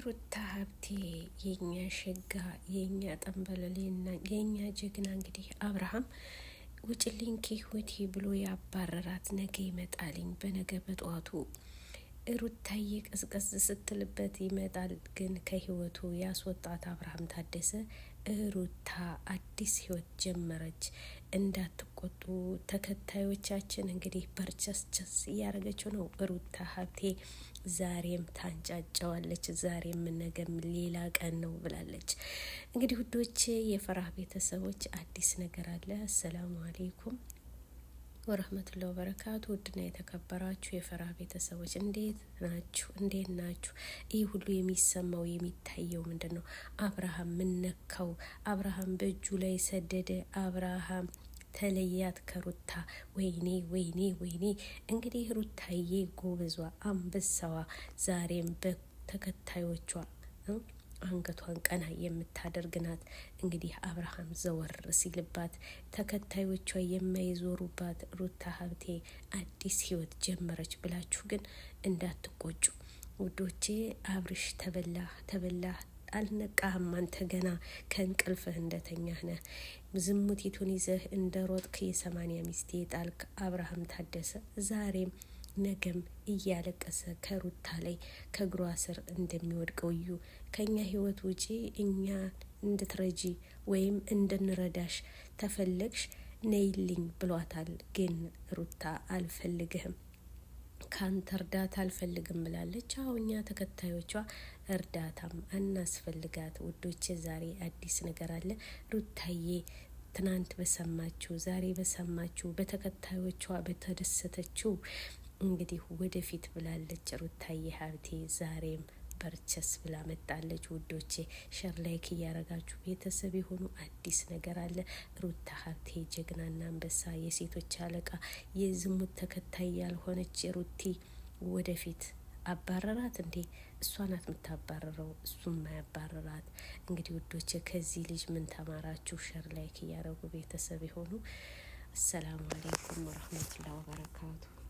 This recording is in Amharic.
ሩታ ሀብቴ የኛ ሸጋ የኛ ጠንበለሌና የኛ ጀግና እንግዲህ አብርሃም ውጭልኝ ከህይወቴ ብሎ ያባረራት ነገ ይመጣልኝ በነገ በጠዋቱ ሩታዬ ቀዝቀዝ ስትልበት ይመጣል። ግን ከህይወቱ ያስወጣት አብርሃም ታደሰ ሩታ አዲስ ህይወት ጀመረች። እንዳትቆጡ ተከታዮቻችን እንግዲህ በርቸስቸስ እያደረገችው ነው። ሩታ ሀብቴ ዛሬም ታንጫጫዋለች። ዛሬም ነገም ሌላ ቀን ነው ብላለች። እንግዲህ ውዶች የፈራህ ቤተሰቦች አዲስ ነገር አለ። አሰላሙ አሌይኩም ወረህመቱላሂ ወበረካቱ። ውድና የተከበራችሁ የፈራህ ቤተሰቦች እንዴት ናችሁ? እንዴት ናችሁ? ይህ ሁሉ የሚሰማው የሚታየው ምንድን ነው? አብርሃም ምን ነካው? አብርሃም በእጁ ላይ ሰደደ። አብርሃም ተለያት ከሩታ። ወይኔ ወይኔ ወይኔ! እንግዲህ ሩታዬ ጎበዟ አንበሳዋ ዛሬም በተከታዮቿ አንገቷን ቀና የምታደርግ ናት። እንግዲህ አብርሃም ዘወር ሲልባት ተከታዮቿ የማይዞሩባት ሩታ ሀብቴ አዲስ ህይወት ጀመረች ብላችሁ ግን እንዳትቆጩ ውዶቼ። አብርሽ ተበላህ አልነቃህም። አንተ ገና ከእንቅልፍህ እንደተኛህ ነህ። ዝሙቲቱን ይዘህ እንደ ሮጥክ የ80 ሚስት የጣልክ አብርሃም ታደሰ ዛሬም ነገም እያለቀሰ ከሩታ ላይ ከእግሯ ስር እንደሚወድቀው እዩ። ከኛ ህይወት ውጪ እኛ እንድትረጂ ወይም እንድንረዳሽ ተፈለግሽ ነይልኝ ብሏታል። ግን ሩታ አልፈልግህም፣ ካንተ እርዳታ አልፈልግም ብላለች። አዎ እኛ ተከታዮቿ እርዳታም አናስፈልጋት ውዶቼ። ዛሬ አዲስ ነገር አለ። ሩታዬ ትናንት በሰማችሁ ዛሬ በሰማችሁ በተከታዮቿ በተደሰተችው እንግዲህ ወደፊት ብላለች። ሩታዬ ሀብቴ ዛሬም በርቸስ ብላ መጣለች። ውዶቼ ሸር ላይክ እያረጋችሁ ቤተሰብ የሆኑ አዲስ ነገር አለ። ሩታ ሀብቴ ጀግናና አንበሳ የሴቶች አለቃ የዝሙት ተከታይ ያልሆነች ሩቲ ወደፊት አባረራት እንዴ? እሷ ናት የምታባረረው፣ እሱም ማያባረራት። እንግዲህ ውዶቼ ከዚህ ልጅ ምን ተማራችሁ? ሸር ላይክ እያረጉ ቤተሰብ የሆኑ አሰላሙ አለይኩም ወረህመቱላሂ ወበረካቱ።